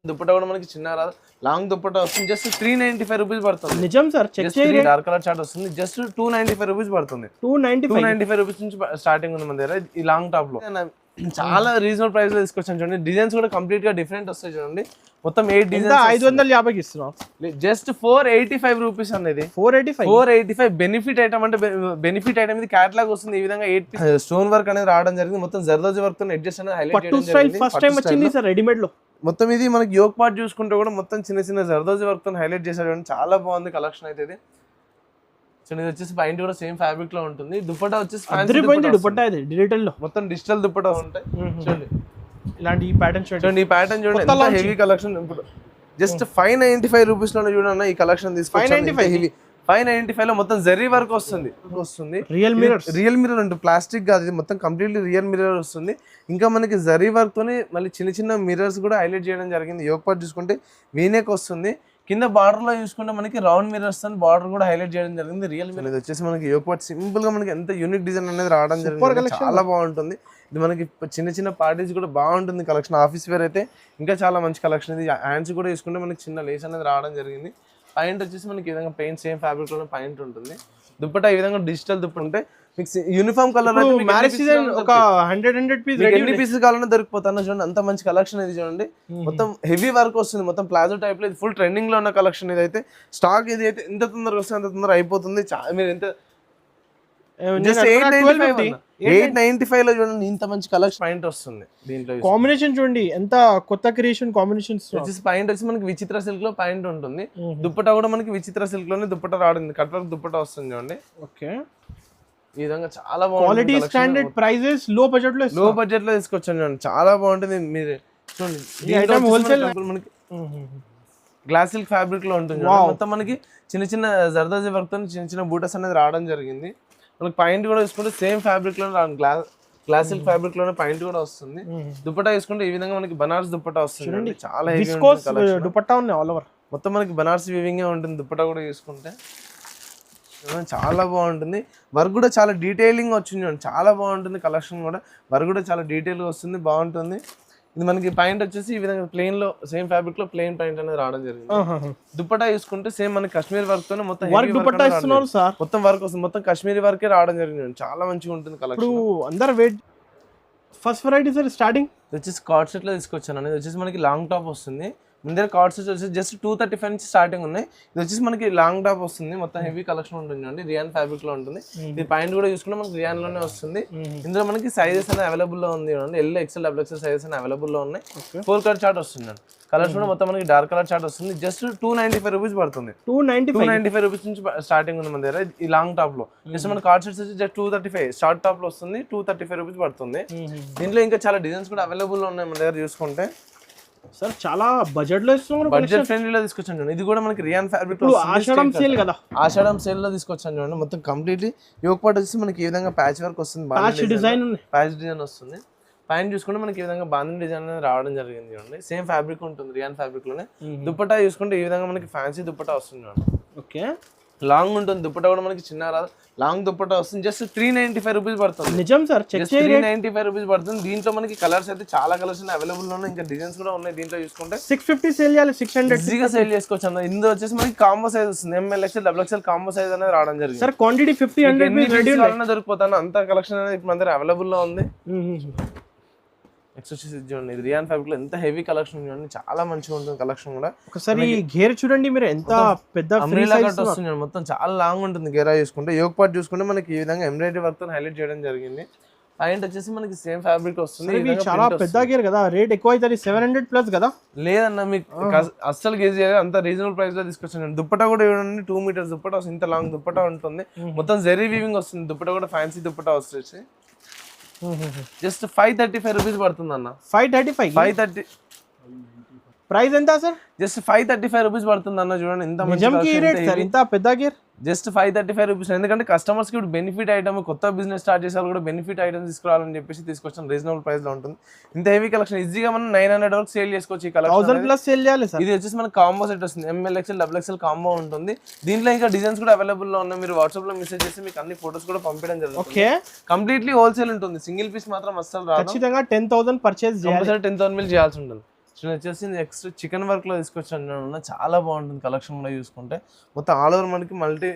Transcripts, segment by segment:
దుపట్టా కూడా మనకి చిన్న రాదు, లాంగ్ దుపట్టా వస్తుంది. జస్ట్ 395 రూపీస్ పడుతుంది. నిజం సార్, చెక్ చేయండి. డార్క్ కలర్ చార్ట్ వస్తుంది. జస్ట్ 295 రూపీస్ పడుతుంది. 295 రూపీస్ నుంచి స్టార్టింగ్ ఉంది మన దగ్గర ఈ లాంగ్ టాప్ లో. చాలా రీజనబుల్ ప్రైస్ లో తీసుకొచ్చాను చూడండి. డిజైన్స్ కూడా కంప్లీట్ గా డిఫరెంట్ వస్తాయి చూడండి. మొత్తం 8 డిజైన్స్ 550 ఇస్తున్నాం. జస్ట్ 485 రూపీస్ అనేది. 485 బెనిఫిట్ ఐటమ్ అంటే బెనిఫిట్ ఐటమ్ ఇది క్యాటలాగ్ వస్తుంది. ఈ విధంగా 8 పీస్ స్టోన్ వర్క్ అనేది రావడం జరిగింది. మొత్తం జర్దోజీ వర్క్ తో అడ్జస్ట్ అనేది హైలైట్ చేయడం జరిగింది. ఫస్ట్ టైం వచ్చింది సార్ రెడీమేడ్ లో. మొత్తం ఇది మనకి యోక్ పార్ట్ చూసుకుంటే కూడా మొత్తం చిన్న చిన్న జర్దోజీ వర్క్ తో హైలైట్ చేశారు. చాలా బాగుంది కలెక్షన్ అయితే ఇది. సో ఇది వచ్చేసి పైన కూడా సేమ్ ఫ్యాబ్రిక్ లో ఉంటుంది. దుపట్టా వచ్చేసి దుపట్టా ఇది డిజిటల్ లో మొత్తం డిజిటల్ దుపట్టా ఉంటాయి చూడండి. ఇలాంటి ఈ ప్యాటర్న్ చూడండి, ఈ ప్యాటర్న్ చూడండి ఎంత హెవీ కలెక్షన్. ఇప్పుడు జస్ట్ 595 రూపీస్ లోనే చూడన్న ఈ కలెక్షన్ తీసుకొచ్చాను. 595 లో మొత్తం జరీ వర్క్ వస్తుంది. రియల్ మిర్రర్ ఉంటుంది, ప్లాస్టిక్ కాదు ఇది, మొత్తం కంప్లీట్లీ రియల్ మిర్రర్ వస్తుంది. ఇంకా మనకి జరీ వర్క్ తోని మళ్ళీ చిన్న చిన్న మిర్రర్స్ కూడా హైలైట్ చేయడం జరిగింది. యోక్ పార్ట్ చూసుకుంటే వీనెక్ వస్తుంది. కింద బార్డర్ లో చూసుకుంటే మనకి రౌండ్ మిర్రర్స్ తో బార్డర్ కూడా హైలైట్ చేయడం జరిగింది. రియల్ మిర్రర్ ఇది వచ్చేసి మనకి యోక్ పార్ట్ సింపుల్ గా మనకి ఎంత యూనిక్ డిజైన్ అనేది రావడం జరిగింది. చాలా బాగుంటుంది. ఇది మనకి చిన్న చిన్న పార్టీస్ కూడా బాగుంటుంది కలెక్షన్. ఆఫీస్ వేర్ అయితే ఇంకా చాలా మంచి కలెక్షన్. ఇది హ్యాండ్స్ కూడా తీసుకుంటే మనకి చిన్న లేస్ అనేది రావడం జరిగింది. పాయింట్ వచ్చేసి మనకి ఈ విధంగా పెయింట్ సేమ్ ఫ్యాబ్రిక్ లోనే పాయింట్ ఉంటుంది. దుపట్టా ఈ విధంగా డిజిటల్ దుపట్టా ఉంటే మీకు యూనిఫామ్ కలర్ మ్యారేజ్ సీజన్ ఒక 100 పీస్ ఎన్ని పీసెస్ కావాలన్నా దొరికిపోతాను చూడండి. అంత మంచి కలెక్షన్ ఇది చూడండి. మొత్తం హెవీ వర్క్ వస్తుంది. మొత్తం ప్లాజో టైప్ లో ఇది ఫుల్ ట్రెండింగ్ లో ఉన్న కలెక్షన్. ఇది అయితే స్టాక్ ఇది అయితే ఎంత తొందరగా వస్తుంది అంత తొందరగా అయిపోతుంది. మీరు ఎంత 895 లో చూడండి ఇంత మంచి కలెక్షన్ పాయింట్ వస్తుంది. దీంట్లో కాంబినేషన్ చూడండి ఎంత కొత్త క్రియేషన్ కాంబినేషన్స్. పాయింట్ వచ్చి మనకి విచిత్ర సిల్క్ లో పాయింట్ ఉంటుంది. దుపట్టా కూడా మనకి విచిత్ర సిల్క్ లోనే దుపట్టా రావడం, కట్ వర్క్ దుపట్టా వస్తుంది చూడండి. ఓకే, ఈ విధంగా చాలా బాగుంది. క్వాలిటీ స్టాండర్డ్ ప్రైజెస్ లో బడ్జెట్ లో తీసుకొచ్చాను చూడండి. చాలా బాగుంటుంది. మీరు చూడండి హోల్సేల్ మనకి గ్లాస్ సిల్క్ ఫ్యాబ్రిక్ లో ఉంటుంది. మొత్తం మనకి చిన్న చిన్న జర్దోజీ వర్క్ తో చిన్న చిన్న బూటస్ అనేది రావడం జరిగింది. మనకి పాయింట్ కూడా తీసుకుంటే సేమ్ ఫ్యాబ్రిక్ లో గ్లాస్ సిల్క్ ఫ్యాబ్రిక్ లోనే పాయింట్ కూడా వస్తుంది. దుపట్టా తీసుకుంటే ఈ విధంగా మనకి బనారస్ దుపట్టా వస్తుంది. చాలా హెవీ దుపట్టా ఉంది ఆల్ ఓవర్. మొత్తం మనకి బనారస్ వీవింగ్ ఉంటుంది. దుపట్టా కూడా తీసుకుంటే చాలా బాగుంటుంది. వర్క్ కూడా చాలా డీటెయిలింగ్ వచ్చింది. చాలా బాగుంటుంది కలెక్షన్ కూడా. వర్క్ కూడా చాలా డీటెయిల్ వస్తుంది, బాగుంటుంది. ఇది మనకి పాయింట్ వచ్చేసి ఈ విధంగా ప్లెయిన్ లో సేమ్ ఫ్యాబ్రిక్ లో ప్లెయిన్ పాయింట్ అనేది రావడం జరిగింది. దుపట్టా చూసుకుంటే సేమ్ మనకి కాశ్మీర్ వర్క్ తోనే మొత్తం మొత్తం వర్క్ వస్తుంది. మొత్తం కాశ్మీరీ వర్కే రావడం జరిగింది. చాలా మంచిగా ఉంటుంది కలెక్షన్. అందరూ wait first variety sir starting వచ్చేసి కార్డ్ సెట్ లో తీసుకొచ్చాను. అనేది వచ్చేసి మనకి లాంగ్ టాప్ వస్తుంది. ముందర కార్డ్ సెట్స్ వచ్చేసి జస్ట్ 235 నుంచి స్టార్టింగ్ ఉన్నాయి. ఇది వచ్చేసి మనకి లాంగ్ టాప్ వస్తుంది. మొత్తం హెవీ కలెక్షన్ ఉంటుంది అండి. రియాన్ ఫ్యాబ్రిక్ లో ఉంటుంది. ఇది పాయింట్ కూడా చూసుకుంటే మనకి రియాన్ లోనే వస్తుంది. ఇందులో మనకి సైజెస్ అనేది అవైలబుల్ లో ఉంది. L XL double XL sizes అనేది అవైలబుల్ లో ఉన్నాయి. 4 కలర్ చార్ట్ వస్తుంది. కలర్స్ కూడా మొత్తం మనకి డార్క్ కలర్ చార్ట్ వస్తుంది. జస్ట్ 295 రూపీస్ పడుతుంది. 295 రూపీస్ నుంచి స్టార్టింగ్ ఉంది మన దగ్గర ఈ లాంగ్ టాప్ లో. జస్ట్ మన కార్డ్ సెట్స్ వచ్చి జస్ట్ 235 షార్ట్ టాప్ లో వస్తుంది. 235 రూపీస్ పడుతుంది. దీంట్లో ఇంకా చాలా డిజైన్స్ కూడా అవైలబుల్ లో ఉన్నాయి మన దగ్గర చూసుకుంటే. సార్ చాలా బడ్జెట్ లో ఇస్తున్నారు, బడ్జెట్ ఫ్రెండ్లీలో తీసుకొచ్చాను చూడండి. ఇది కూడా మనకి రియాన్ ఫ్యాబ్రిక్ లో ఆషాఢం సేల్ కదా, ఆషాఢం సేల్ లో తీసుకొచ్చాను చూడండి. మొత్తం కంప్లీట్లీ యోక్ పార్ట్ వచ్చి మనకి ఈ విధంగా ప్యాచ్ వర్క్ వస్తుంది. ప్యాచ్ డిజైన్ వస్తుంది. పైన చూసుకుంటే మనకి ఈ విధంగా బాంధని డిజైన్ అనేది రావడం జరిగింది చూడండి. సేమ్ ఫ్యాబ్రిక్ ఉంటుంది రియాన్ ఫ్యాబ్రిక్ లోనే. దుపట్టా చూసుకుంటే ఈ విధంగా మనకి ఫ్యాన్సీ దుపట్టా వస్తుంది చూడండి. ఓకే, లాంగ్ ఉంటుంది. దుపట్టా కూడా మనకి చిన్న రాదు, లాంగ్ దుపట్టా వస్తుంది. జస్ట్ 395 రూపీస్ పడుతుంది. నిజం సార్, 395 రూపీస్ పడుతుంది. దీంట్లో మనకి కలర్స్ అయితే చాలా కలర్స్ అవైలబుల్ ఉన్నాయి. ఇంకా డిజైన్స్ కూడా ఉన్నాయి. దీంట్లో చూసుకుంటే 650 సేల్ చేయాలి, 600 ఈజీగా సేల్ చేసుకోవచ్చు అన్న. ఇందులో వచ్చేసి మనకి కాంబో సైజ్ వస్తుంది. M L XL double XL combo size అనేది రావడం జరిగింది. Sir quantity 50-100 దొరికిపోతాను. అంత కలెక్షన్ అనేది మన దగ్గర అవైలబుల్ లో ఉంది. నెక్స్ట్ వచ్చేసి చూడండి, ఇది రియాన్ ఫ్యాబ్రిక్ లో ఎంత హెవీ కలెక్షన్ చూడండి. చాలా మంచిగా ఉంటుంది కలెక్షన్ కూడా. ఒకసారి గేర్ చూడండి మీరు, ఎంత పెద్ద అంబ్రెల్లా కట్ వస్తుంది. మొత్తం చాలా లాంగ్ ఉంటుంది. గేరా చూసుకుంటే యోక్ పార్ట్ చూసుకుంటే మనకి ఈ విధంగా ఎంబ్రాయిడరీ వర్క్ తో హైలైట్ చేయడం జరిగింది. పాయింట్ వచ్చేసి మనకి సేమ్ ఫ్యాబ్రిక్ వస్తుంది. చాలా పెద్ద గేర్ కదా, రేట్ ఎక్కువ అవుతుంది. 700+ కదా. లేదన్న మీకు అస్సలు గేజ్ అంత రీజనబుల్ ప్రైస్ లో తీసుకొచ్చాను. దుపట్టా కూడా చూడండి 2 మీటర్స్ దుపట్టా వస్తుంది. ఇంత లాంగ్ దుపట్టా ఉంటుంది. మొత్తం జెరీ వీవింగ్ వస్తుంది. దుపట్టా కూడా ఫ్యాన్సీ దుపట్టా వస్తుంది. జస్ట్ 535 రూపీస్ పడుతుంది అన్న. 530 ప్రైస్ ఎంత సార్? జస్ట్ 535 రూపీస్ పడుతుంది అన్న. చూడండి ఇంత పెద్ద గేర్ జస్ట్ 535 రూపీస్. ఎందుకంటే కస్టమర్స్ కి బెనిఫిట్ ఐటమ్, కొత్త బిజినెస్ స్టార్ట్ చేసే కూడా బెనిఫిట్ ఐటమ్ తీసుకురావాలని చెప్పేసి తీసుకొచ్చాను. రీజనబుల్ ప్రైస్ లో ఉంటుంది. ఇంత హెవీ కలెక్షన్ ఈజీగా మనం 900 వరకు సేల్ చేసుకోవచ్చు. ఈ కలెక్షన్ 1000+ సేల్ చేయాలి సార్. ఇది వచ్చేసి మనకి కాంబో సెట్ వస్తుంది. M L XL double XL combo ఉంటుంది. దీంట్లో ఇంకా డిజైన్స్ కూడా అవైలబుల్ లో ఉన్నాయి. మీరు వాట్సాప్ లో మెసేజ్ చేసి మీకు అన్ని ఫోటోస్ కూడా పంపించడం జరుగుతుంది. ఓకే, కంప్లీట్లీ హోల్సేల్ ఉంటుంది. సింగిల్ పీస్ మాత్రం అస్సలు రాదు. ఖచ్చితంగా 10,000 పర్చేస్ చేయాలి. 10,000 బిల్ చేయాల్సి ఉంటుంది. చూడండి వచ్చేసి నెక్స్ట్ చికెన్ వర్క్ లో తీసుకొచ్చాను, చాలా బాగుంటుంది కలెక్షన్ కూడా చూసుకుంటే. మొత్తం ఆల్ ఓవర్ మనకి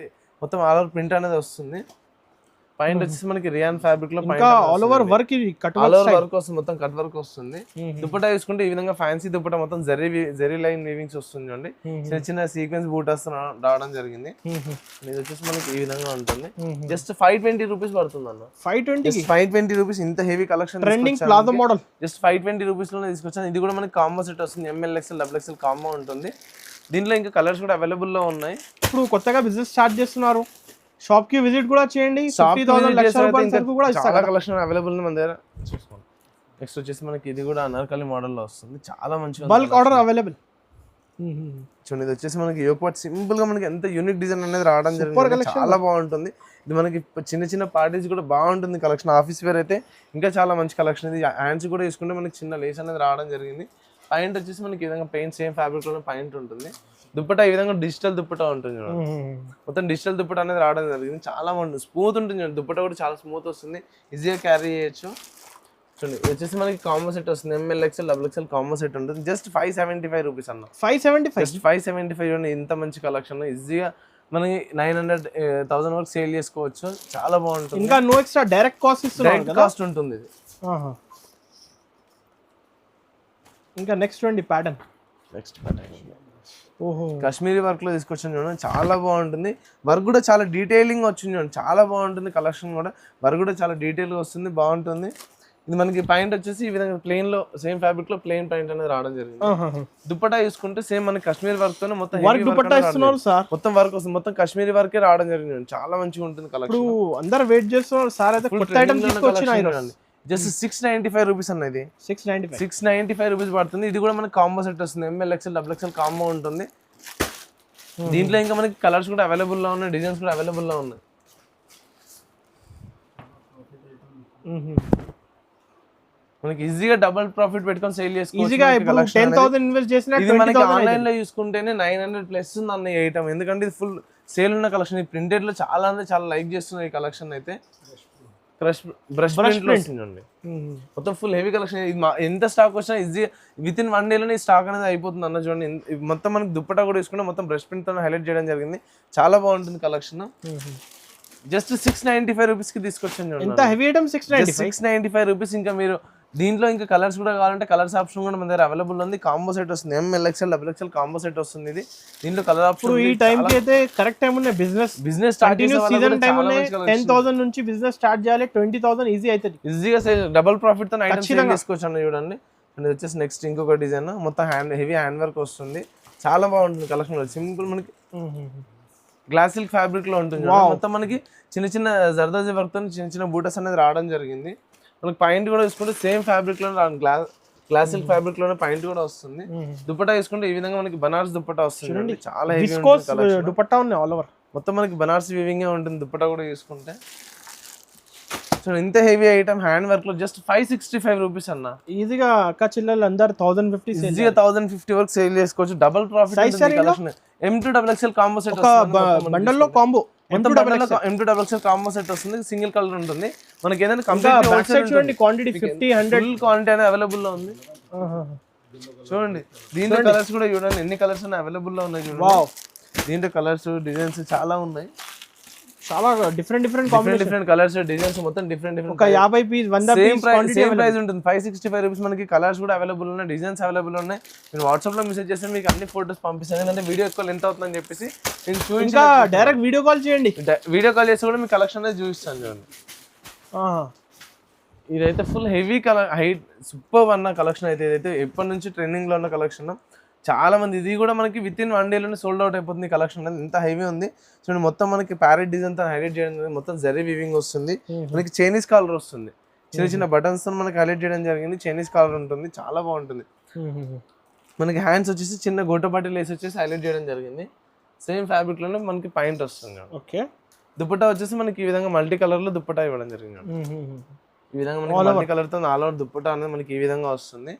మొత్తం ఆల్ ఓవర్ ప్రింట్ అనేది వస్తుంది. పైన వచ్చేసి మనకి రియాన్ ఫ్యాబ్రిక్ లో ఆల్ ఓవర్ వర్క్ వస్తుంది, మొత్తం కట్ వర్క్ వస్తుంది. దుపట్టా చూసుకుంటే ఈ విధంగా ఫ్యాన్సీ దుపట్టా మొత్తం జరీ లైన్ వీవింగ్స్ వస్తుంది అండి. చిన్న చిన్న సీక్వెన్స్ బూటాస్ రావడం జరిగింది. ఇది వచ్చేసి మనకి ఈ విధంగా ఉంటుంది. జస్ట్ 520 రూపీస్ పడుతుంది అన్న. 520 రూపీస్ ఇంత heavy collection trending palazzo model just 520 rupees లోనే తీసుకొచ్చాను. ఇది కూడా మనకి కాంబో సెట్ వస్తుంది, ML XL XXL కాంబో ఉంటుంది. దీంట్లో ఇంకా కలర్స్ కూడా అవైలబుల్ లో ఉన్నాయి. ఇప్పుడు కొత్తగా బిజినెస్ స్టార్ట్ చేస్తున్నారు, షాప్ కి విజిట్ కూడా చేయండి. 50,000 లక్షల రూపాయల వరకు కూడా చాలా కలెక్షన్ అవైలబుల్ ఉంది మన దగ్గర. చూసుకోండి. నెక్స్ట్ వచ్చేసి మనకి ఇది కూడా అనార్కలి మోడల్ లో వస్తుంది, చాలా మంచిగా బల్క్ ఆర్డర్ అవైలబుల్. చూడండి ఇది వచ్చేసి మనకి యోక్పాట్ సింపుల్ గా మనకి ఎంత యూనిక్ డిజైన్ అనేది రావడం జరిగింది, చాలా బాగుంటుంది. ఇది మనకి చిన్న చిన్న పార్టీస్ కూడా బాగుంటుంది కలెక్షన్. ఆఫీస్ వేర్ అయితే ఇంకా చాలా మంచి కలెక్షన్. ఇది హ్యాండ్స్ కూడా వేసుకుంటే మనకి చిన్న లేస్ అనేది రావడం జరిగింది. పాయింట్ వచ్చేసి మనకి ఈ విధంగా పెయింట్ సేమ్ ఫ్యాబ్రిక్ లో పాయింట్ ఉంటుంది. దుప్పటా ఈ విధంగా డిజిటల్ దుప్పటా ఉంటుంది, మొత్తం డిజిటల్ దుప్పటా అనేది రావడం జరిగింది. చాలా బాగుంటుంది, స్మూత్ ఉంటుంది. దుప్పటా కూడా చాలా స్మూత్ వస్తుంది, ఈజీగా క్యారీ చేయొచ్చు. చూడండి వచ్చేసి మనకి కాంబో సెట్ వస్తుంది, ML XL XXL combo set ఉంటుంది. జస్ట్ 575 రూపీస్ అన్న. 575 ఇంత మంచి కలెక్షన్ ఈజీగా మనకి 900,000 వరకు సేల్ చేసుకోవచ్చు, చాలా బాగుంటుంది. ఇంకా నో ఎక్స్ట్రా డైరెక్ట్ కాస్ట్ ఉంటుంది ఇది. ఇంకా నెక్స్ట్ ప్యాటర్న్ కాశ్మీరీ వర్క్ లో తీసుకొచ్చాను చూడండి, చాలా బాగుంటుంది. వర్క్ కూడా చాలా డీటెయిలింగ్ వచ్చింది చూడండి, చాలా బాగుంటుంది. కలెక్షన్ కూడా వర్క్ కూడా చాలా డీటెయిల్ గా వస్తుంది, బాగుంటుంది. ఇది మనకి పాయింట్ వచ్చేసి ఈ విధంగా ప్లెయిన్ లో సేమ్ ఫ్యాబ్రిక్ లో ప్లెయిన్ పాయింట్ అనేది రావడం జరిగింది. దుపట్టా చూసుకుంటే సేమ్ మనకి కాశ్మీరీ వర్క్ తోనే మొత్తం మొత్తం వర్క్ వస్తుంది, మొత్తం కాశ్మీరీ వర్కే రావడం జరిగింది. చాలా మంచిగా ఉంటుంది కలెక్షన్. అందరూ వెయిట్ చేస్తున్నారు సార్, అయితే కొత్త ఐటమ్ తీసుకొచ్చినారు. జస్ట్ 695 రూపీస్ అన్నది. 695 రూపీస్ పడుతుంది. ఇది కూడా మనకి కాంబో సెట్ వస్తుంది, ML XL XXL కాంబో ఉంటుంది. దీంట్లో ఇంకా మనకి కలర్స్ కూడా అవైలబుల్ లో ఉన్నాయి, డిజైన్స్ కూడా అవైలబుల్ లో ఉన్నాయి. మనకి ఈజీగా డబుల్ ప్రాఫిట్ పెట్టుకొని సేల్ చేసుకోవచ్చు. 10,000 ఇన్వెస్ట్ చేసినా ఇది మనకి ఆన్లైన్ లో చూసుకుంటేనే 900 ప్లస్ ఉంది అన్న ఈ ఐటమ్, ఎందుకంటే ఇది ఫుల్ సేల్ ఉన్న కలెక్షన్. ఈ ప్రింటెడ్ లో చాలా అంటే చాలా లైక్ చేస్తున్నారు ఈ కలెక్షన్ అయితే. బ్రష్ ప్రింట్ లో వస్తుందండి, మొత్తం ఫుల్ హెవీ కలెక్షన్. ఎంత స్టాక్ వచ్చినా ఈజీ విత్ ఇన్ 1 డేలోనే ఈ స్టాక్ అనేది అయిపోతుంది అన్న. చూడండి మొత్తం మనకి దుప్పటా కూడా తీసుకుంటే మొత్తం బ్రష్ ప్రింట్ తో హైలైట్ చేయడం జరిగింది, చాలా బాగుంటుంది కలెక్షన్. జస్ట్ 695 రూపీస్ కి తీసుకొచ్చాను చూడండి. 695 రూపీస్. ఇంకా మీరు దీంట్లో ఇంకా కలర్స్ కూడా కావాలంటే కలర్స్ ఆప్షన్ కూడా మన దగ్గర అవైలబుల్ ఉంది. కాంబో సెట్ వస్తుంది, ML XL XXL combo set వస్తుంది. ఇది దీంట్లో కలర్ ఆప్షన్ ఈ టైం కి అయితే కరెక్ట్ టైం ఉన్నాయి. బిజినెస్ స్టార్ట్ చేసే సీజన్ టైం ఉన్నాయి. 10,000 నుంచి బిజినెస్ స్టార్ట్ చేయాలి, 20,000 ఈజీ అవుతుంది. ఈజీగా డబుల్ ప్రాఫిట్ తో ఐటమ్స్ తీసుకోవచ్చు చూడండి. అండ్ వచ్చేసి నెక్స్ట్ ఇంకొక డిజైన్ మొత్తం హెవీ హ్యాండ్ వర్క్ వస్తుంది, చాలా బాగుంటుంది కలెక్షన్. సింపుల్ మనకి గ్లాస్ సిల్క్ ఫ్యాబ్రిక్ లో ఉంటుంది. మొత్తం మనకి చిన్న చిన్న జర్దాజీ వర్క్ తో చిన్న చిన్న బూటస్ అనేది రావడం జరిగింది. మనకి పాయింట్ కూడా తీసుకుంటే సేమ్ ఫ్యాబ్రిక్ లో గ్లాస్ సిల్క్ ఫ్యాబ్రిక్ లోనే పాయింట్ కూడా వస్తుంది. దుపట్టా తీసుకుంటే ఈ విధంగా మనకి బనారస్ దుపట్టా వస్తుంది, చాలా హెవీ దుపట్టా ఉంది ఆల్ ఓవర్. మొత్తం మనకి బనారస్ వీవింగ్ ఉంటుంది దుపట్టా కూడా తీసుకుంటే. చూడండి ఇంత హెవీ ఐటమ్ హ్యాండ్ వర్క్ లో జస్ట్ 565 రూపీస్ అన్న. ఈజీగా అక్క చెల్లెలు అందరు 1050 ఈజీగా 1050 వరకు సేల్ చేసుకోవచ్చు, double profit. Collection M2 XXL combo set bundle లో combo M2 XXL combo set వస్తుంది, సింగిల్ కలర్ ఉంటుంది. మనకి ఏదైనా చూడండి క్వాంటిటీ 50, 100 క్వాంటిటీ అనేది అవైలబుల్ లో ఉంది. చూడండి దీంట్లో కలర్స్ కూడా చూడండి, ఎన్ని కలర్స్ అవైలబుల్ లో ఉన్నాయి చూడండి. దీంట్లో కలర్స్ డిజైన్స్ చాలా ఉన్నాయి, చాలా డిఫరెంట్ కలర్స్ డిజైన్స్ మొత్తం డిఫరెంట్. ఒక 50 పీస్ 100 పీస్ సేమ్ ప్రైస్ ఉంటుంది. 565 రూపీస్. మనకి కలర్స్ కూడా అవైలబుల్ ఉన్నాయి, డిజైన్స్ అవైలబుల్ ఉన్నాయి. నేను వాట్సాప్ లో మెసేజ్ చేస్తే మీకు అన్ని ఫోటోస్ పంపిస్తాను, ఎందుకంటే వీడియో ఎక్కువ లెంత్ అవుతుందని చెప్పేసి నేను చూపించా. డైరెక్ట్ వీడియో కాల్ చేయండి, వీడియో కాల్ చేస్తే కూడా మీ కలెక్షన్ అనేది చూపిస్తాను చూడండి. ఇదైతే ఫుల్ హెవీ హైట్ సూపర్ అన్న కలెక్షన్ అయితే. ఇదైతే ఎప్పటి నుంచి ట్రెండింగ్ లో ఉన్న కలెక్షన్, చాలా మంది. ఇది కూడా మనకి విత్ ఇన్ 1 డేలోనే సోల్డ్ అవుట్ అయిపోతుంది కలెక్షన్ అనేది, ఇంత హెవీ ఉంది. చూడండి మొత్తం మనకి ప్యారెట్ డిజైన్ తో హైలైట్ చేయడం, మొత్తం జరీ వీవింగ్ వస్తుంది. మనకి చైనీస్ కాలర్ వస్తుంది, చిన్న చిన్న బటన్స్ తో మనకి హైలైట్ చేయడం జరిగింది. చైనీస్ కాలర్ ఉంటుంది, చాలా బాగుంటుంది. మనకి హ్యాండ్స్ వచ్చేసి చిన్న గోటపాటి లేస్ వచ్చేసి హైలైట్ చేయడం జరిగింది. సేమ్ ఫ్యాబ్రిక్ లోనే మనకి పాయింట్ వస్తుంది. ఓకే, దుపట్టా వచ్చేసి మనకి ఈ విధంగా మల్టీ కలర్ లో దుపట్టా ఇవ్వడం జరిగింది. ఈ విధంగా మనకి మల్టీ కలర్ తో ఆల్ ఓవర్ దుపట్టా అనేది మనకి ఈ విధంగా వస్తుంది.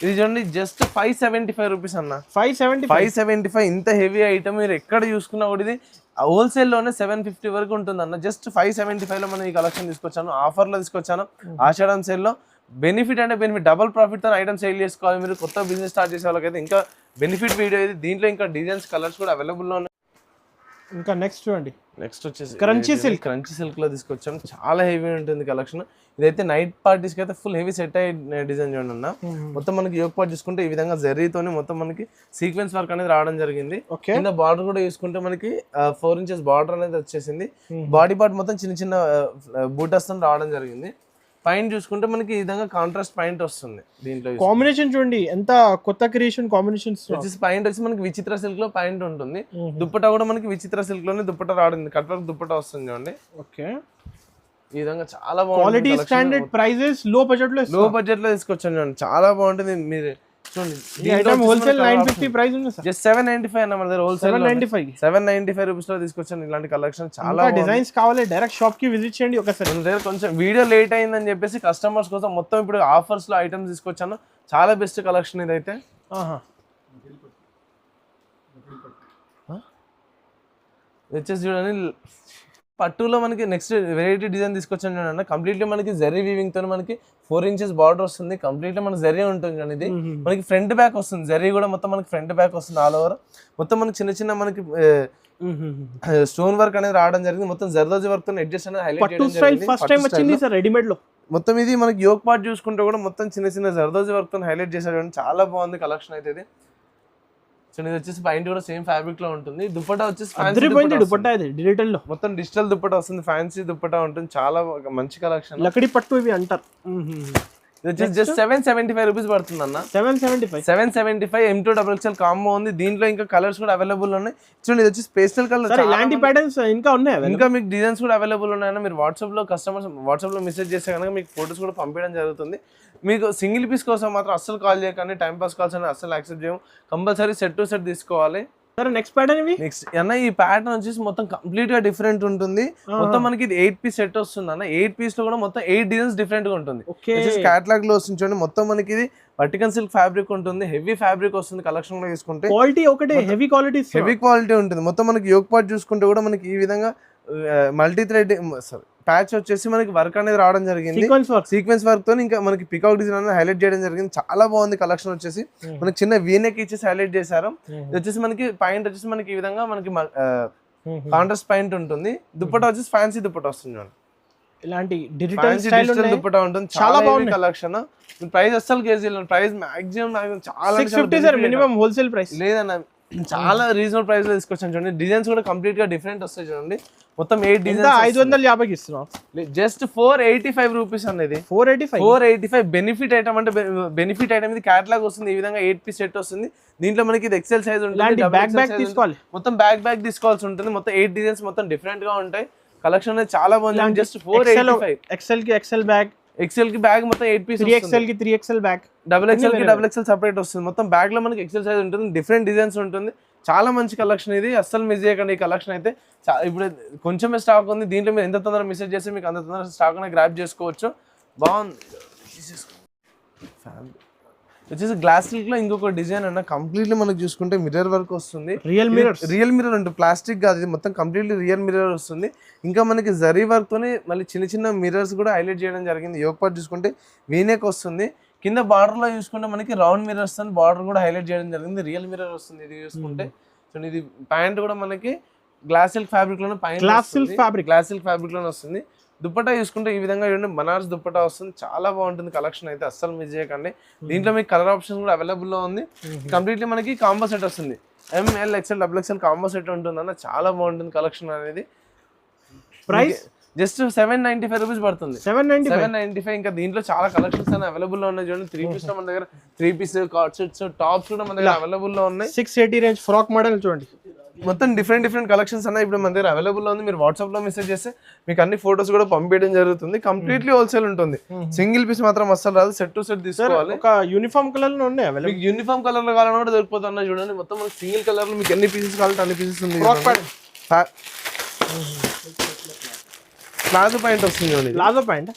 ఇది చూడండి జస్ట్ 575 రూపీస్ అన్న. 575 ఇంత హెవీ ఐటమ్ మీరు ఎక్కడ చూసుకున్నా కూడా ఇది హోల్సేల్ లోనే 750 వరకు ఉంటుంది అన్న. జస్ట్ 575 లో మనం ఈ కలెక్షన్ తీసుకొచ్చాను, ఆఫర్ లో తీసుకొచ్చాను. ఆషాఢం సేల్ లో బెనిఫిట్ అంటే బెనిఫిట్, డబుల్ ప్రాఫిట్ తో ఐటమ్ సేల్ చేసుకోవాలి. మీరు కొత్త బిజినెస్ స్టార్ట్ చేసే వాళ్ళకైతే ఇంకా బెనిఫిట్ వీడియో ఇది. దీంట్లో ఇంకా డిజైన్స్ కలర్స్ కూడా అవైలబుల్ లో ఉన్నాయి. ఇంకా నెక్స్ట్ చూడండి, నెక్స్ట్ వచ్చేసి క్రంచీ సిల్క్ లో తీసుకొచ్చాం. చాలా హెవీ ఉంటుంది కలెక్షన్. ఇదైతే నైట్ పార్టీస్ కి అయితే ఫుల్ హెవీ సెట్ అయ్యే డిజైన్ చూడండి అన్న. మొత్తం మనకి యోగ్ పార్ట్ చూసుకుంటే ఈ విధంగా జరీతోని మొత్తం మనకి సీక్వెన్స్ వర్క్ అనేది రావడం జరిగింది. కింద బార్డర్ కూడా చూసుకుంటే మనకి 4 inches బార్డర్ అనేది వచ్చేసింది. బాడీ పార్ట్ మొత్తం చిన్న చిన్న బూటస్ తో రావడం జరిగింది. పైన చూసుకుంటే మనకి ఈ విధంగా కాంట్రాస్ట్ పాయింట్ వస్తుంది. దీంట్లో కాంబినేషన్ చూడండి ఎంత కొత్త క్రియేషన్ కాంబినేషన్స్. పాయింట్ వచ్చి మనకి విచిత్ర సిల్క్ లో పాయింట్ ఉంటుంది. దుప్పటా కూడా మనకి విచిత్ర సిల్క్ లోనే దుప్పటా రావడం, కట్ వర్క్ దుప్పటా వస్తుంది చూడండి. ఓకే, ఈ విధంగా చాలా బాగుంది. క్వాలిటీ స్టాండర్డ్ ప్రైజెస్ లో బడ్జెట్ లో తీసుకొచ్చాను చూడండి. చాలా బాగుంటుంది. మీరు చూడండి, హోల్సేల్ 950 ప్రైస్ ఉంది సార్. జస్ట్ 795 అన్న మన దగ్గర హోల్సేల్ 795 రూపీస్ లో తీసుకొచ్చాను. ఇలాంటి కలెక్షన్ చాలా డిజైన్స్ కావాలి డైరెక్ట్ షాప్ కి విజిట్ చేయండి ఒకసారి. మన దగ్గర కొంచెం వీడియో లేట్ అయిందని చెప్పేసి కస్టమర్స్ కోసం మొత్తం ఇప్పుడు ఆఫర్స్ లో ఐటమ్స్ తీసుకొచ్చాను. చాలా బెస్ట్ కలెక్షన్ ఇదైతే. వచ్చేసి చూడండి, పట్టులో మనకి నెక్స్ట్ వెరైటీ డిజైన్ తీసుకొచ్చాను చూడండి. కంప్లీట్లీ మనకి జరీ వీవింగ్ తో మనకి 4 inches బార్డర్ వస్తుంది. కంప్లీట్లీ మనకి జరీ ఉంటుంది చూడండి. ఇది మనకి ఫ్రంట్ బ్యాక్ వస్తుంది. జరీ కూడా మొత్తం మనకి ఫ్రంట్ బ్యాక్ వస్తుంది ఆల్ ఓవర్. మొత్తం మనకి చిన్న చిన్న మనకి స్టోన్ వర్క్ అనేది రావడం జరిగింది. మొత్తం జర్దోజీ వర్క్ తో ఎడ్జెస్ అనేది హైలైట్ చేయడం జరిగింది. ఫస్ట్ టైం వచ్చింది సార్ రెడీమేడ్ లో. మొత్తం ఇది మనకి యోగ్ పార్ట్ చూసుకుంటే కూడా మొత్తం చిన్న చిన్న జర్దోజీ వర్క్ తో హైలైట్ చేశారు. చాలా బాగుంది కలెక్షన్ అయితే ఇది. ఇది వచ్చేసి పైన కూడా సేమ్ ఫ్యాబ్రిక్ లో ఉంటుంది. దుపట్టా వచ్చేసి దుపట్టా ఇది డిజిటల్ లో మొత్తం డిజిటల్ దుపట్టా వస్తుంది. ఫ్యాన్సీ దుపట్టా ఉంటుంది. చాలా మంచి కలెక్షన్. లకడి పట్టు ఇవి అంటారు. ఇది వచ్చేసి జస్ట్ 775 రూపీస్ పడుతుంది అన్న. 775 M2 XXL కాంబో ఉంది. దీంట్లో ఇంకా కలర్స్ కూడా అవైలబుల్ ఉన్నాయి. చూడండి, ఇది వచ్చి స్పెషల్ కలర్. ఇలాంటి ప్యాటర్న్స్ ఇంకా ఉన్నాయి. ఇంకా మీకు డిజైన్స్ కూడా అవైలబుల్ ఉన్నాయన్న. మీరు వాట్సాప్ లో కస్టమర్స్ వాట్సాప్ లో మెసేజ్ చేస్తే కనుక మీకు ఫోటోస్ కూడా పంపించడం జరుగుతుంది. మీకు సింగిల్ పీస్ కోసం మాత్రం అస్సలు కాల్ చేయకండి. టైం పాస్ కాల్స్ అని అస్సలు యాక్సెప్ట్ చేయము. కంపల్సరీ సెట్ టు సెట్ తీసుకోవాలి. నెక్స్ట్ ప్యాటర్న్ నెక్స్ట్ అన్న, ఈ ప్యాటర్న్ వచ్చేసి మొత్తం కంప్లీట్ గా డిఫరెంట్ ఉంటుంది. మొత్తం మనకి ఇది 8 piece సెట్ వస్తుంది అన్న. 8 piece లో కూడా మొత్తం 8 డిజైన్స్ డిఫరెంట్ గా ఉంటుంది. క్యాటలాగ్ లో వస్తుంది చూడండి. మొత్తం మనకి ఇది వర్టికల్ సిల్క్ ఫ్యాబ్రిక్ ఉంటుంది. హెవీ ఫ్యాబ్రిక్ వస్తుంది. కలెక్షన్ లో తీసుకుంటే క్వాలిటీ ఒకటే హెవీ క్వాలిటీ ఉంటుంది. మొత్తం మనకి యోగ్ పార్ట్ చూసుకుంటే కూడా మనకి ఈ విధంగా మల్టీ థ్రెడ్ ప్యాచ్ వచ్చేసి మనకి వర్క్ అనేది రావడం జరిగింది. సీక్వెన్స్ వర్క్ తో ఇంకా మనకి పికాక్ డిజైన్ అనేది హైలైట్ చేయడం జరిగింది. చాలా బాగుంది కలెక్షన్. వచ్చేసి మనకి చిన్న వీనెక్ ఇచ్చేసి హైలైట్ చేశారు. ఇది వచ్చేసి మనకి పాయింట్ వచ్చేసి మనకి ఈ విధంగా మనకి కాంట్రాస్ట్ పాయింట్ ఉంటుంది. దుపట్టా వచ్చేసి ఫ్యాన్సీ దుపట్టా వస్తుంది. ఇలాంటి డిజిటల్ దుపట్టా ఉంటుంది. చాలా బాగుంది కలెక్షన్. ప్రైస్ అస్సలు కేజీ ప్రైస్ మాక్సిమం చాలా 650 సార్ మినిమం హోల్సేల్ ప్రైస్ లేదన్న. చాలా రీజనబుల్ ప్రైస్ లో తీసుకొచ్చాను చూడండి. డిజైన్స్ కూడా కంప్లీట్ గా డిఫరెంట్ వస్తాయి చూడండి. మొత్తం 8 డిజైన్స్ 550 ఇస్తున్నాం. జస్ట్ 485 రూపీస్ అనేది. 485 బెనిఫిట్ ఐటమ్ అంటే బెనిఫిట్ ఐటమ్ ఇది క్యాటలాగ్ వస్తుంది. ఈ విధంగా 8 piece సెట్ వస్తుంది. దీంట్లో మనకి ఇది ఎక్సెల్ సైజ్ ఉంటుంది. మొత్తం బ్యాక్ తీసుకోవాల్సి ఉంటుంది. మొత్తం 8 డిజైన్స్ మొత్తం డిఫరెంట్ గా ఉంటాయి. కలెక్షన్ అనేది చాలా బాగుంది. జస్ట్ 485. ఎక్సెల్ కి ఎక్సెల్ బ్యాగ్, ఎక్సెల్ కి బ్యాగ్ మొత్తం 8 పీస్. 3XL కి 3XL బ్యాగ్, డబుల్ ఎక్స్ఎల్ కి డబుల్ ఎక్స్ఎల్ సెపరేట్ వస్తుంది. మొత్తం బ్యాగ్ లో మనకి ఎక్సెల్ సైజ్ ఉంటుంది. డిఫరెంట్ డిజైన్స్ ఉంటుంది. చాలా మంచి కలెక్షన్ ఇది. అస్సలు మిస్ చేయకండి. ఈ కలెక్షన్ అయితే ఇప్పుడు కొంచెమే స్టాక్ ఉంది. దీంట్లో మీరు ఎంత తొందరగా మెసేజ్ చేస్తే మీకు అంత తొందరగా స్టాక్ అనేది గ్రాప్ చేసుకోవచ్చు. బాగుంది. వచ్చేసి గ్లాస్ సిల్క్ లో ఇంకొక డిజైన్ అన్న. కంప్లీట్లీ మనకి చూసుకుంటే మిర్రర్ వర్క్ వస్తుంది. రియల్ మిర్రర్ ఉంటుంది. ప్లాస్టిక్ కాదు, ఇది మొత్తం కంప్లీట్లీ రియల్ మిర్రర్ వస్తుంది. ఇంకా మనకి జరీ వర్క్ తోనే మళ్ళీ చిన్న చిన్న మిర్రర్స్ కూడా హైలైట్ చేయడం జరిగింది. యోగ్ పార్ట్ చూసుకుంటే వీనెక్ వస్తుంది. కింద బార్డర్ లో చూసుకుంటే మనకి రౌండ్ మిర్రర్స్ తో బార్డర్ కూడా హైలైట్ చేయడం జరిగింది. రియల్ మిర్రర్ వస్తుంది. ఇది చూసుకుంటే చూడండి, ఇది ప్యాంట్ కూడా మనకి గ్లాస్ సిల్క్ ఫ్యాబ్రిక్ లోనే గ్లాస్ సిల్క్ ఫ్యాబ్రిక్ లోనే వస్తుంది. దుప్పటా చూసుకుంటే ఈ విధంగా చూడండి, బనారస్ దుప్పటా వస్తుంది. చాలా బాగుంటుంది కలెక్షన్ అయితే. అస్సలు మిస్ చేయకండి. దీంట్లో మీకు కలర్ ఆప్షన్ కూడా అవైలబుల్ లో ఉంది. కంప్లీట్లీ మనకి కాంబో సెట్ వస్తుంది. ML XL XXL combo set ఉంటుంది అన్న. చాలా బాగుంటుంది కలెక్షన్ అనేది. ప్రైస్ జస్ట్ 795 రూపీస్ పడుతుంది. 795. ఇంకా దీంట్లో చాలా కలెక్షన్స్ అనేవి అవైలబుల్ లో ఉన్నాయి. చూడండి, 3 piece లో మన దగ్గర 3 piece కార్డ్ సెట్స్, టాప్స్ కూడా మన దగ్గర అవైలబుల్ లో ఉన్నాయి. 680 రేంజ్ ఫ్రాక్ మోడల్ చూడండి. మొత్తం డిఫరెంట్ కలెక్షన్స్ అన్న ఇప్పుడు మన దగ్గర అవైలబుల్ లో ఉంది. మీరు వాట్సాప్ లో మెసేజ్ చేస్తే మీకు అన్ని ఫోటోస్ కూడా పంపించడం జరుగుతుంది. కంప్లీట్లీ హోల్సేల్ ఉంటుంది. సింగిల్ పీస్ మాత్రం అస్సలు రాదు. సెట్ టు సెట్ తీసుకోవాలి. ఒక యూనిఫామ్ కలర్ లో ఉన్నాయి. మీకు యూనిఫామ్ కలర్ లో కావాలన్నా కూడా దొరికిపోతున్నా. చూడండి, మొత్తం మనకి సింగిల్ కలర్ లో మీకు ఎన్ని పీసెస్ కావాలంటే అన్ని పీసెస్ ఉంది. ప్లాజో పాయింట్ వస్తుంది చూడండి. ప్లాజో పాయింట్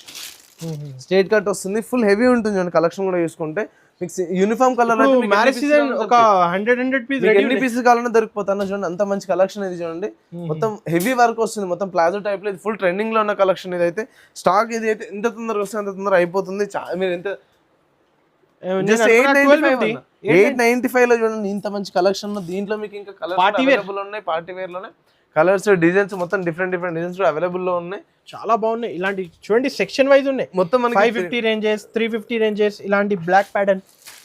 స్ట్రైట్ కట్ వస్తుంది. ఫుల్ హెవీ ఉంటుంది చూడండి. కలెక్షన్ కూడా చూసుకుంటే మీకు యూనిఫామ్ కలర్ మ్యారేజ్ సీజన్ ఒక 100 పీస్ ఎన్ని పీసెస్ కావాలన్నా దొరికిపోతాను చూడండి. అంత మంచి కలెక్షన్ ఇది చూడండి. మొత్తం హెవీ వర్క్ వస్తుంది, మొత్తం ప్లాజో టైప్ లో. ఇది ఫుల్ ట్రెండింగ్ లో ఉన్న కలెక్షన్. ఇది అయితే స్టాక్ ఇది అయితే ఎంత తొందరగా వస్తే అంత తొందరగా అయిపోతుంది. మీరు ఎంత జస్ట్ 895 లో చూడండి ఇంత మంచి కలెక్షన్. దీంట్లో మీకు ఇంకా కలర్స్ అవైలబుల్ ఉన్నాయి. పార్టీ వేర్ లోనే కలర్స్ డిజైన్స్ మొత్తం డిఫరెంట్ డిజైన్స్ అవైలబుల్ లో ఉన్నాయి. చాలా బాగున్నాయి. ఇలాంటి చూడండి సెక్షన్ వైజ్ ఉన్నాయి. మొత్తం మనకి 550 రేంజెస్, 350 రేంజెస్, ఇలాంటి బ్లాక్ ప్యాటర్న్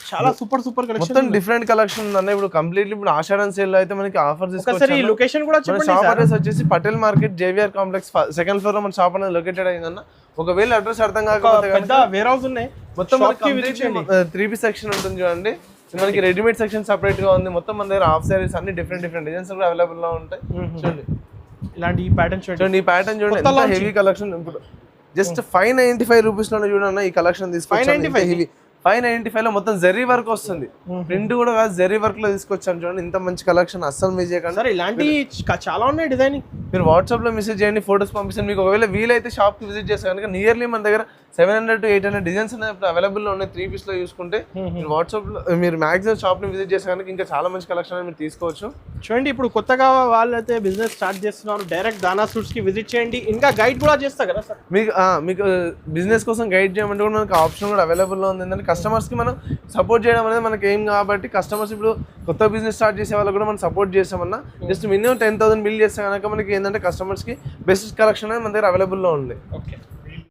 చాలా సూపర్ కలెక్షన్. మొత్తం డిఫరెంట్ కలెక్షన్ ఉందన్న. ఇప్పుడు కంప్లీట్లీ ఇప్పుడు ఆషాఢం సేల్ లో అయితే మనకి ఆఫర్స్ ఒకసారి లొకేషన్ కూడా చెప్పండి. షాప్ అడ్రస్ వచ్చేసి Patel market JVR complex 2nd floor లో మన షాప్ అనేది లొకేటెడ్ అయిందన్న. ఒకవేళ అడ్రస్ అర్థం కాకపోతే పెద్ద వేర్ హౌస్ ఉన్నాయి. మొత్తం 3 సెక్షన్ ఉంటుంది చూడండి. మనకి రెడీమేడ్ సెక్షన్ సెపరేట్ గా ఉంది. మొత్తం మన దగ్గర హాఫ్ సారీస్ అన్ని డిఫరెంట్ డిజైన్స్ కూడా అవైలబుల్ లో ఉంటాయి. చూడండి ఇలాంటి ఈ ప్యాటర్న్ చూడండి. ఈ ప్యాటర్న్ చూడండి ఎంత హెవీ కలెక్షన్. ఇప్పుడు జస్ట్ 595 రూపీస్ లోనే చూడన్న ఈ కలెక్షన్ తీసుకొచ్చాను. 595 లో మొత్తం జరీ వర్క్ వస్తుంది. ప్రింట్ కూడా కాదు, జరీ వర్క్ లో తీసుకొచ్చాను చూడండి. ఇంత మంచి కలెక్షన్ అస్సలు మిస్ చేయకండి. సరే ఇలాంటి చాలా ఉన్నాయి డిజైనింగ్. మీరు వాట్సాప్ లో మెసేజ్ చేయండి, ఫోటోస్ పంపిస్తాను. మీకు ఒకవేళ వీలైతే షాప్ కి విజిట్ చేస్తే కనుక నియర్లీ మన దగ్గర 700 to 800 డిజైన్స్ అనేది అవైలబుల్ లో ఉన్నాయి. 3 పీస్ లో చూసుకుంటే మీరు వాట్సాప్ లో మీరు మాక్సిమం షాప్ ని విజిట్ చేస్తే కనుక ఇంకా చాలా మంచి కలెక్షన్ మీరు తీసుకోవచ్చు. చూడండి ఇప్పుడు కొత్తగా వాళ్ళైతే బిజినెస్ స్టార్ట్ చేస్తున్నారు, డైరెక్ట్ దానా సూట్స్ కి విజిట్ చేయండి. ఇంకా గైడ్ కూడా చేస్తారు కదా సార్? మీకు బిజినెస్ కోసం గైడ్ చేయమంటే కూడా మనకి ఆప్షన్ కూడా అవైలబుల్ లో ఉంది. ఎందుకంటే కస్టమర్స్ కి మనం సపోర్ట్ చేయడం అనేది మనకి ఏం కాబట్టి కస్టమర్స్ ఇప్పుడు కొత్త బిజినెస్ స్టార్ట్ చేసే వాళ్ళకి కూడా మనం సపోర్ట్ చేస్తామన్నా. జస్ట్ మినిమం 10,000 బిల్ చేస్తే కనుక మనకి ఏంటంటే కస్టమర్స్ కి బెస్ట్ కలెక్షన్ అనేది మన దగ్గర అవైలబుల్ లో ఉంది. ఓకే.